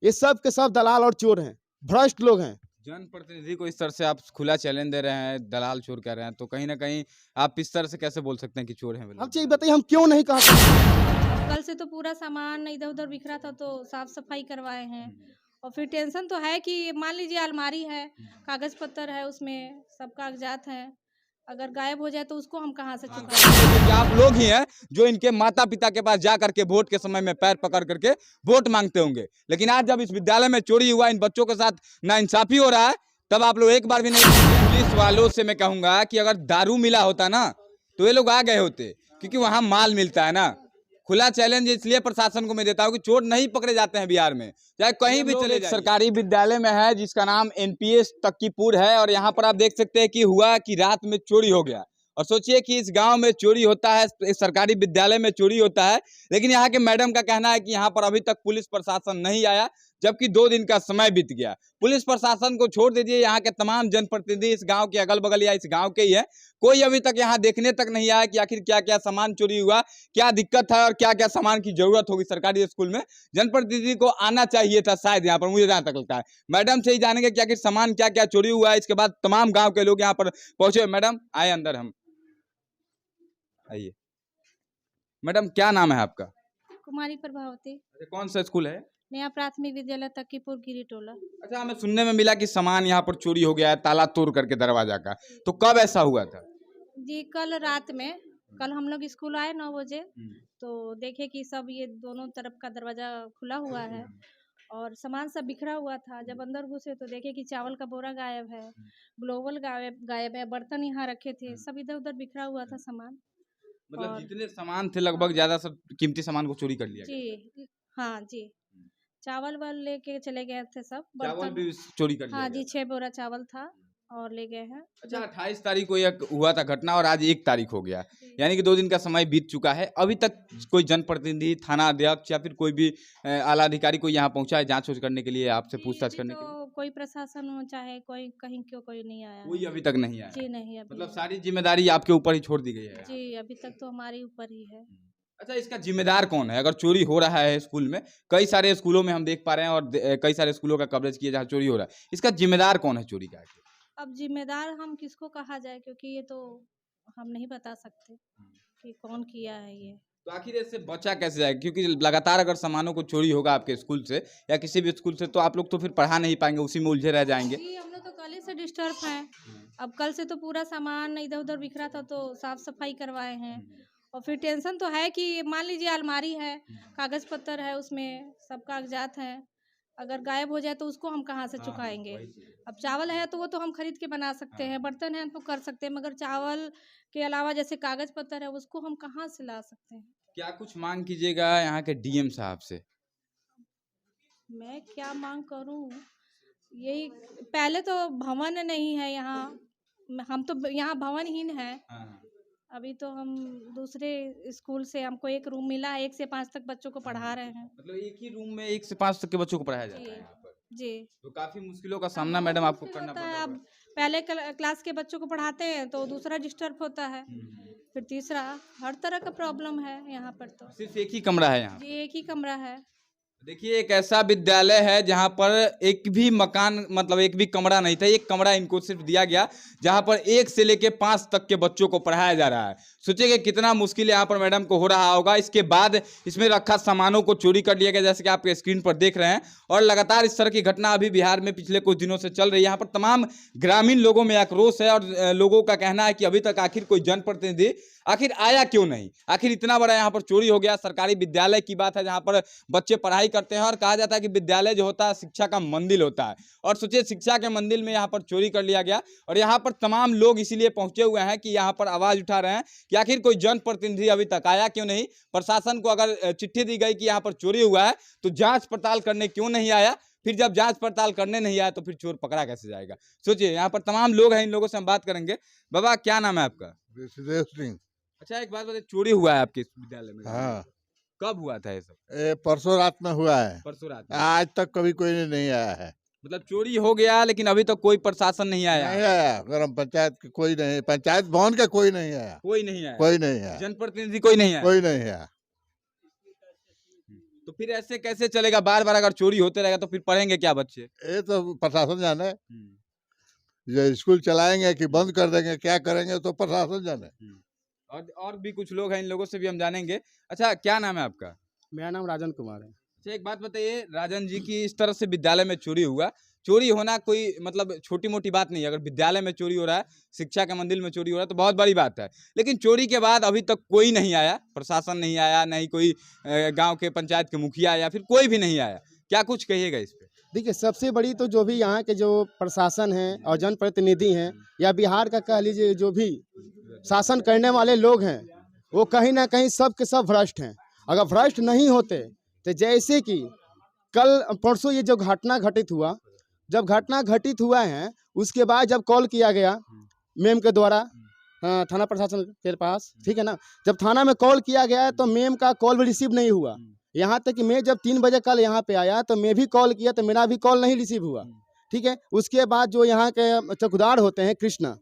ये सब के सब दलाल और चोर हैं, भ्रष्ट लोग हैं। जनप्रतिनिधि को इस तरह से आप खुला चैलेंज दे रहे हैं, दलाल चोर कह रहे हैं, तो कहीं ना कहीं आप इस तरह से कैसे बोल सकते हैं कि चोर हैं? हम चाहिए बताइए, हम क्यों नहीं कह सकते? कल से तो पूरा सामान इधर उधर बिखरा था तो साफ सफाई करवाए हैं। और फिर टेंशन तो है कि मान लीजिए अलमारी है, कागज पत्तर है, उसमें सब कागजात हैं, अगर गायब हो जाए तो उसको हम कहाँ से चुकाएं? आप लोग ही हैं जो इनके माता पिता के पास जा करके वोट के समय में पैर पकड़ करके वोट मांगते होंगे, लेकिन आज जब इस विद्यालय में चोरी हुआ, इन बच्चों के साथ नाइंसाफी हो रहा है, तब आप लोग एक बार भी नहीं। पुलिस वालों से मैं कहूंगा कि अगर दारू मिला होता ना तो ये लोग आ गए होते, क्योंकि वहां माल मिलता है ना। खुला चैलेंज इसलिए प्रशासन को मैं देता हूं कि चोर नहीं पकड़े जाते हैं बिहार में, चाहे कहीं भी चले जाइए। सरकारी विद्यालय में है जिसका नाम एनपीएस तक्कीपुर है, और यहाँ पर आप देख सकते हैं कि हुआ कि रात में चोरी हो गया। और सोचिए कि इस गांव में चोरी होता है, इस सरकारी विद्यालय में चोरी होता है, लेकिन यहाँ के मैडम का कहना है कि यहाँ पर अभी तक पुलिस प्रशासन नहीं आया, जबकि 2 दिन का समय बीत गया। पुलिस प्रशासन को छोड़ दीजिए, यहाँ के तमाम जनप्रतिनिधि इस गांव के अगल बगल या इस गांव के ही है, कोई अभी तक यहाँ देखने तक नहीं आया कि आखिर क्या क्या सामान चोरी हुआ, क्या दिक्कत है और क्या क्या सामान की जरूरत होगी सरकारी स्कूल में। जनप्रतिनिधि को आना चाहिए था शायद यहाँ पर, मुझे जहाँ तक लगता है। मैडम से ही जानेंगे कि आखिर सामान क्या क्या चोरी हुआ है। इसके बाद तमाम गाँव के लोग यहाँ पर पहुंचे। मैडम आए अंदर, हम आइए। मैडम क्या नाम है आपका? कुमारी प्रभावती। अच्छा, कौन सा स्कूल है? नया प्राथमिक विद्यालय तक्कीपुर गिरी टोला। अच्छा, हमें सुनने में मिला कि सामान यहाँ पर चोरी हो गया है, ताला तोड़ करके दरवाजा का, तो कब ऐसा हुआ था? जी कल रात में, कल हम लोग स्कूल आए 9 बजे, तो देखे कि सब ये दोनों तरफ का दरवाजा खुला हुआ है और सामान सब बिखरा हुआ था। जब अंदर घुसे तो देखे कि चावल का बोरा गायब है, ग्लोबल गायब है, बर्तन यहाँ रखे थे, सब इधर उधर बिखरा हुआ था सामान। मतलब जितने सामान थे लगभग ज्यादा सब कीमती सामान को चोरी कर लिया गया। जी हाँ जी, चावल वाल लेके चले गए थे सब, चावल बर्तन भी चोरी कर लिया हाँ गया। जी 6 बोरा चावल था और ले गए हैं। अच्छा, 28 तारीख को यह हुआ था घटना और आज 1 तारीख हो गया, यानी कि 2 दिन का समय बीत चुका है। अभी तक कोई जनप्रतिनिधि, थाना अध्यक्ष या फिर कोई भी आला अधिकारी कोई यहाँ पहुंचा है जांच करने के लिए, आपसे पूछताछ करने के लिए? कोई प्रशासन हो चाहे कोई कहीं क्यों कोई नहीं आया कोई अभी तक नहीं आया? जी नहीं अभी मतलब सारी जिम्मेदारी आपके ऊपर ही छोड़ दी गई है? जी अभी तक तो हमारे ऊपर ही है। अच्छा, इसका जिम्मेदार कौन है? अगर चोरी हो रहा है स्कूल में, कई सारे स्कूलों में हम देख पा रहे हैं और कई सारे स्कूलों का कवरेज किया जहाँ चोरी हो रहा है, इसका जिम्मेदार कौन है चोरी का? अब जिम्मेदार हम किसको कहा जाए, क्योंकि ये तो हम नहीं बता सकते कि कौन किया है ये। तो आखिर इससे बचा कैसे जाए? क्योंकि लगातार अगर सामानों को चोरी होगा आपके स्कूल से या किसी भी स्कूल से, तो आप लोग तो फिर पढ़ा नहीं पाएंगे, उसी में उलझे रह जाएंगे। जी हम लोग तो कल ही से डिस्टर्ब हैं। अब कल से तो पूरा सामान इधर उधर बिखरा था तो साफ सफाई करवाए हैं। और फिर टेंशन तो है कि मान लीजिए अलमारी है, कागज पत्तर है, उसमें सब कागजात हैं, अगर गायब हो जाए तो उसको हम कहाँ से चुकाएंगे? अब चावल है तो वो तो हम खरीद के बना सकते हैं, बर्तन है तो कर सकते हैं, मगर चावल के अलावा जैसे कागज पत्तर है उसको हम कहाँ से ला सकते हैं? क्या कुछ मांग कीजिएगा यहाँ के डीएम साहब से? मैं क्या मांग करूं? यही, पहले तो भवन नहीं है यहाँ, हम तो यहाँ भवनहीन है। अभी तो हम दूसरे स्कूल से, हमको एक रूम मिला है, 1 से 5 तक बच्चों को पढ़ा रहे हैं। मतलब एक ही रूम में 1 से 5 तक के बच्चों को पढ़ाया जाता है यहाँ पर? जी तो काफी मुश्किलों का सामना मैडम आपको करना होता पड़ है। रहा अब पहले क्लास के बच्चों को पढ़ाते हैं तो दूसरा डिस्टर्ब होता है, फिर तीसरा, हर तरह का प्रॉब्लम है यहाँ पर। तो सिर्फ एक ही कमरा है यहाँ? जी एक ही कमरा है। देखिए, एक ऐसा विद्यालय है जहाँ पर एक भी मकान, मतलब एक भी कमरा नहीं था। एक कमरा इनको सिर्फ दिया गया जहाँ पर 1 से लेके 5 तक के बच्चों को पढ़ाया जा रहा है। सोचिए कि कितना मुश्किल यहाँ पर मैडम को हो रहा होगा। इसके बाद इसमें रखा सामानों को चोरी कर लिया गया, जैसे कि आप स्क्रीन पर देख रहे हैं। और लगातार इस तरह की घटना अभी बिहार में पिछले कुछ दिनों से चल रही है। यहाँ पर तमाम ग्रामीण लोगों में आक्रोश है और लोगों का कहना है कि अभी तक आखिर कोई जनप्रतिनिधि आखिर आया क्यों नहीं? आखिर इतना बड़ा यहाँ पर चोरी हो गया। सरकारी विद्यालय की बात है जहाँ पर बच्चे पढ़ाई करते हैं और कहा जाता है कि विद्यालय जो होता है शिक्षा का मंदिर होता है, और सोचिए शिक्षा के मंदिर में यहाँ पर चोरी कर लिया गया। और यहाँ पर तमाम लोग इसीलिए पहुंचे हुए हैं कि यहाँ पर आवाज उठा रहे हैं कि आखिर कोई जनप्रतिनिधि अभी तक आया क्यों नहीं? प्रशासन को अगर चिट्ठी दी गई कि यहाँ पर चोरी हुआ है तो जांच पड़ताल करने क्यों नहीं आया? फिर जब जांच पड़ताल करने नहीं आया तो फिर चोर पकड़ा कैसे जाएगा? सोचिए, यहाँ पर तमाम लोग हैं, इन लोगों से हम बात करेंगे। बाबा क्या नाम है आपका? ऋषिदेव सिंह। अच्छा, एक बात बताइए, चोरी हुआ है आपके इस विद्यालय में? हाँ, कब हुआ था ये सब? परसों रात में हुआ है। परसों रात में? आज तक कभी कोई नहीं आया है। मतलब चोरी हो गया लेकिन अभी तक कोई प्रशासन नहीं आया? नहीं आया, ग्राम पंचायत के कोई नहीं, पंचायत भवन का कोई नहीं आया। कोई नहीं आया? कोई नहीं आया, जनप्रतिनिधि कोई नहीं आया? कोई नहीं आया। तो फिर ऐसे कैसे चलेगा? बार बार अगर चोरी होते रहेगा तो फिर पढ़ेंगे क्या बच्चे? ये तो प्रशासन जाने, ये स्कूल चलाएंगे कि बंद कर देंगे, क्या करेंगे तो प्रशासन जाने। और भी कुछ लोग हैं, इन लोगों से भी हम जानेंगे। अच्छा, क्या नाम है आपका? मेरा नाम राजन कुमार है। अच्छा, एक बात बताइए राजन जी की, इस तरह से विद्यालय में चोरी हुआ, चोरी होना कोई मतलब छोटी मोटी बात नहीं है। अगर विद्यालय में चोरी हो रहा है, शिक्षा के मंदिर में चोरी हो रहा है तो बहुत बड़ी बात है। लेकिन चोरी के बाद अभी तक कोई नहीं आया, प्रशासन नहीं आया, नहीं कोई गांव के पंचायत के मुखिया या फिर कोई भी नहीं आया। क्या कुछ कहिएगा इस पे? देखिए, सबसे बड़ी तो जो भी यहाँ के जो प्रशासन है और जनप्रतिनिधि हैं या बिहार का कह लीजिए जो भी शासन करने वाले लोग हैं, वो कहीं ना कहीं सब के सब भ्रष्ट हैं। अगर भ्रष्ट नहीं होते तो जैसे कि कल परसों ये जो घटना घटित हुआ, जब घटना घटित हुआ है उसके बाद जब कॉल किया गया मेम के द्वारा थाना प्रशासन के पास, ठीक है ना, जब थाना में कॉल किया गया तो मेम का कॉल भी रिसीव नहीं हुआ। यहाँ तक कि मैं जब 3 बजे कल यहाँ पे आया तो मैं भी कॉल किया तो मेरा भी कॉल नहीं रिसीव हुआ, ठीक है। उसके बाद जो यहाँ के चौकीदार होते हैं कृष्णा,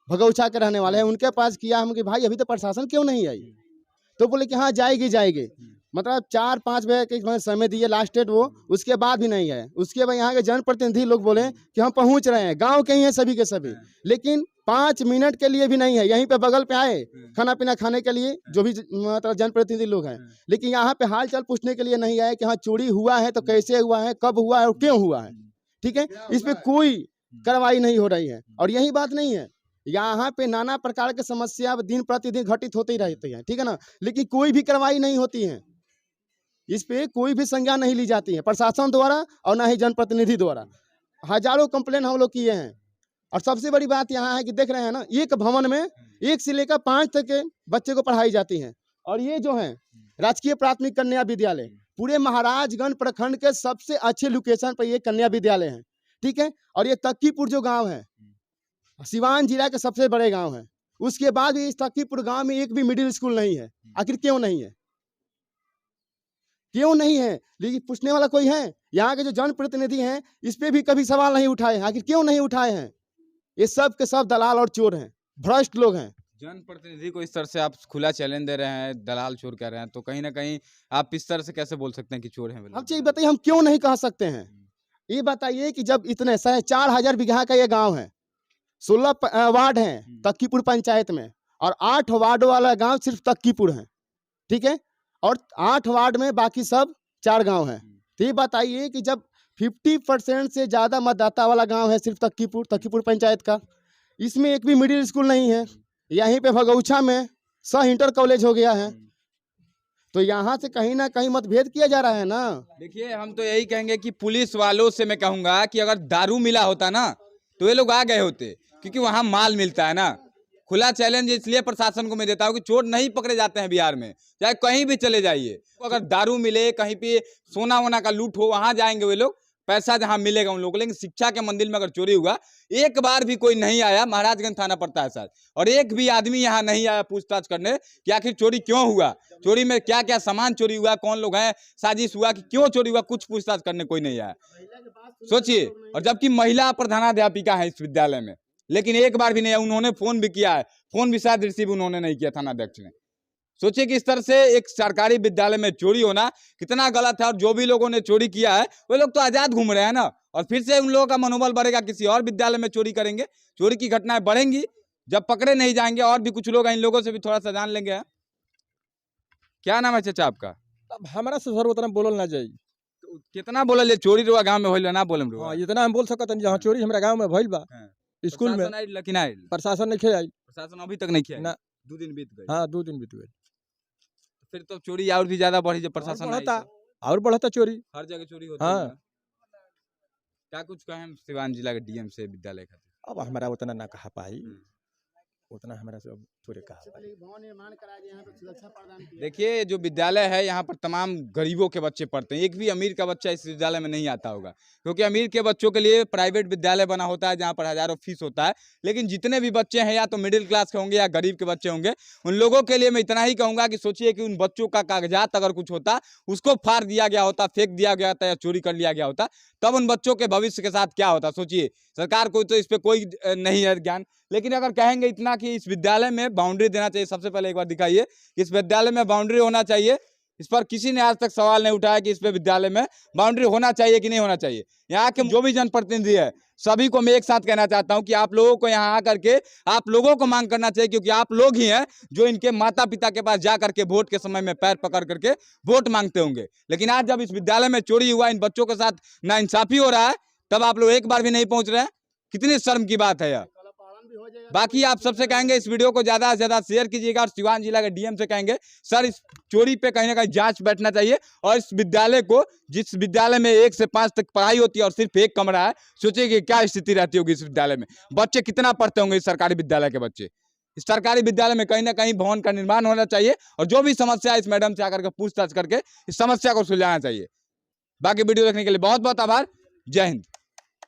भगौछा के रहने वाले हैं, उनके पास किया हम कि भाई अभी तो प्रशासन क्यों नहीं आई, तो बोले कि हाँ जाएगी। मतलब 4-5 बजे के समय दिए लास्ट डेट वो, उसके बाद भी नहीं आए। उसके बाद यहाँ के जनप्रतिनिधि लोग बोले कि हम पहुँच रहे हैं, गाँव के ही हैं सभी के सभी, लेकिन 5 मिनट के लिए भी नहीं है। यहीं पे बगल पे आए खाना पीना खाने के लिए जो भी मतलब जनप्रतिनिधि लोग हैं, लेकिन यहाँ पे हाल चाल पूछने के लिए नहीं आए कि हाँ चोरी हुआ है तो कैसे हुआ है, कब हुआ है और क्यों हुआ है, ठीक है। इस पे कोई कार्रवाई नहीं हो रही है। और यही बात नहीं है, यहाँ पे नाना प्रकार की समस्या दिन प्रतिदिन घटित होती ही रहती है, ठीक है ना, लेकिन कोई भी कार्रवाई नहीं होती है। इस पे कोई भी संज्ञान नहीं ली जाती है प्रशासन द्वारा और ना ही जनप्रतिनिधि द्वारा। हजारों कंप्लेन हम लोग किए हैं। और सबसे बड़ी बात यहाँ है कि देख रहे हैं ना, एक भवन में 1 से लेकर 5 तक के बच्चे को पढ़ाई जाती है। और ये जो है राजकीय प्राथमिक कन्या विद्यालय पूरे महाराजगंज प्रखंड के सबसे अच्छे लोकेशन पर ये कन्या विद्यालय है, ठीक है। और ये तक्कीपुर जो गांव है सिवान जिला के सबसे बड़े गांव है, उसके बाद भी इस तक्कीपुर गांव में एक भी मिडिल स्कूल नहीं है। आखिर क्यों नहीं है, क्यों नहीं है? लेकिन पूछने वाला कोई है? यहाँ के जो जनप्रतिनिधि हैं इस पे भी कभी सवाल नहीं उठाए हैं। आखिर क्यों नहीं उठाए हैं? ये सब के सब दलाल और चोर हैं, भ्रष्ट लोग हैं। जनप्रतिनिधि को इस तरह से आप खुला चैलेंज दे रहे हैं, दलाल चोर कह रहे हैं, तो कहीं ना कहीं आप इस तरह से कैसे बोल सकते हैं कि चोर हैं? अब ये बताइए हम क्यों नहीं कह सकते हैं? ये बताइए कि जब इतने 4,500 बीघा का ये गांव है, 16 वार्ड हैं तक्कीपुर पंचायत में, और 8 वार्ड वाला गांव सिर्फ तक्कीपुर है, ठीक है, और 8 वार्ड में बाकी सब 4 गांव हैं। तो ये बताइए कि जब 50% से ज़्यादा मतदाता वाला गांव है सिर्फ तक्कीपुर पंचायत का, इसमें एक भी मिडिल स्कूल नहीं है। यहीं पे भगौछा में इंटर कॉलेज हो गया है, तो यहाँ से कहीं ना कहीं मतभेद किया जा रहा है ना। देखिए, हम तो यही कहेंगे कि पुलिस वालों से मैं कहूँगा कि अगर दारू मिला होता ना तो ये लोग आ गए होते, क्योंकि वहाँ माल मिलता है ना। खुला चैलेंज इसलिए प्रशासन को मैं देता हूँ कि चोर नहीं पकड़े जाते हैं बिहार में, चाहे कहीं भी चले जाइए। अगर दारू मिले, कहीं पे सोना वोना का लूट हो, वहाँ जाएंगे वे लोग, पैसा जहाँ मिलेगा उन लोगों को। लेकिन शिक्षा के मंदिर में अगर चोरी हुआ, एक बार भी कोई नहीं आया, महाराजगंज थाना पड़ता है सर, और एक भी आदमी यहाँ नहीं आया पूछताछ करने कि आखिर चोरी क्यों हुआ, चोरी में क्या क्या सामान चोरी हुआ, कौन लोग हैं, साजिश हुआ कि क्यों चोरी हुआ, कुछ पूछताछ करने कोई नहीं आया। सोचिए, और जबकि महिला प्रधानाध्यापिका है इस विद्यालय में, लेकिन एक बार भी नहीं। उन्होंने फोन भी किया है, फोन भी शायद रिसीव उन्होंने नहीं किया थानाध्यक्ष ने। सोचिए कि इस तरह से एक सरकारी विद्यालय में चोरी होना कितना गलत है। और जो भी लोगों ने चोरी किया है वो लोग तो आजाद घूम रहे हैं ना, और फिर से उन लोगों का मनोबल बढ़ेगा, किसी और विद्यालय में चोरी करेंगे, चोरी की घटनाएं बढ़ेंगी जब पकड़े नहीं जाएंगे। और भी कुछ लोग हैं, इन लोगों से भी थोड़ा सा जान लेंगे। क्या नाम है चाचा आपका? अब हमारा से सर उतना बोलल ना जाई। तो कितना बोलल चोरी रुआ गांव में होइल ना बोलम रुआ? हाँ, इतना हम बोल सकत हन जहां चोरी हमरा गांव में भइल बा, स्कूल में प्रशासन नहीं आई। प्रशासन अभी तक नहीं किया ना, 2 दिन बीत गए। हाँ, 2 दिन बीत गए। फिर तो चोरी और भी ज्यादा बढ़ी जब प्रशासन और बढ़ता चोरी, हर जगह चोरी होती हाँ। है। क्या कुछ कहें हम सिवान जिला के डीएम से विद्यालय खातिर? अब हमारा उतना ना कहा पाई, उतना हमारा से अब थोड़े कहा पाई। देखिए, जो विद्यालय है यहाँ पर तमाम गरीबों के बच्चे पढ़ते हैं। एक भी अमीर का बच्चा इस विद्यालय में नहीं आता होगा, क्योंकि अमीर के बच्चों के लिए प्राइवेट विद्यालय बना होता है जहाँ पर हजारों फीस होता है। लेकिन जितने भी बच्चे हैं या तो मिडिल क्लास के होंगे या गरीब के बच्चे होंगे, उन लोगों के लिए मैं इतना ही कहूँगा कि सोचिए कि उन बच्चों का कागजात अगर कुछ होता, उसको फाड़ दिया गया होता, फेंक दिया गया होता या चोरी कर लिया गया होता, तब उन बच्चों के भविष्य के साथ क्या होता। सोचिए, सरकार को तो इस पर कोई नहीं है ज्ञान। लेकिन अगर कहेंगे इतना कि इस विद्यालय में बाउंड्री देना चाहिए, सबसे पहले एक बार दिखाइए कि इस विद्यालय में बाउंड्री होना चाहिए, इस पर किसी ने आज तक सवाल नहीं उठाया कि इस पे विद्यालय में बाउंड्री होना चाहिए कि नहीं होना चाहिए। यहाँ के जो भी जनप्रतिनिधि है सभी को मैं एक साथ कहना चाहता हूँ कि आप लोगों को यहाँ आकर के आप लोगों को मांग करना चाहिए, क्योंकि आप लोग ही हैं जो इनके माता पिता के पास जा करके वोट के समय में पैर पकड़ करके वोट मांगते होंगे। लेकिन आज जब इस विद्यालय में चोरी हुआ, इन बच्चों के साथ नाइंसाफी हो रहा है, तब आप लोग एक बार भी नहीं पहुंच रहे हैं। कितनी शर्म की बात है यह। बाकी आप सबसे कहेंगे इस वीडियो को ज्यादा से ज्यादा शेयर कीजिएगा और सिवान जिला के डीएम से कहेंगे सर इस चोरी पे कहीं ना कहीं जांच बैठना चाहिए और इस विद्यालय को, जिस विद्यालय में 1 से 5 तक पढ़ाई होती है और सिर्फ एक कमरा है, सोचिए कि क्या स्थिति रहती होगी इस विद्यालय में। बच्चे कितना पढ़ते होंगे इस सरकारी विद्यालय के बच्चे। इस सरकारी विद्यालय में कहीं ना कहीं भवन का निर्माण होना चाहिए और जो भी समस्या है इस मैडम से आकर के पूछताछ करके इस समस्या को सुलझाना चाहिए। बाकी वीडियो देखने के लिए बहुत बहुत आभार। जय हिंद।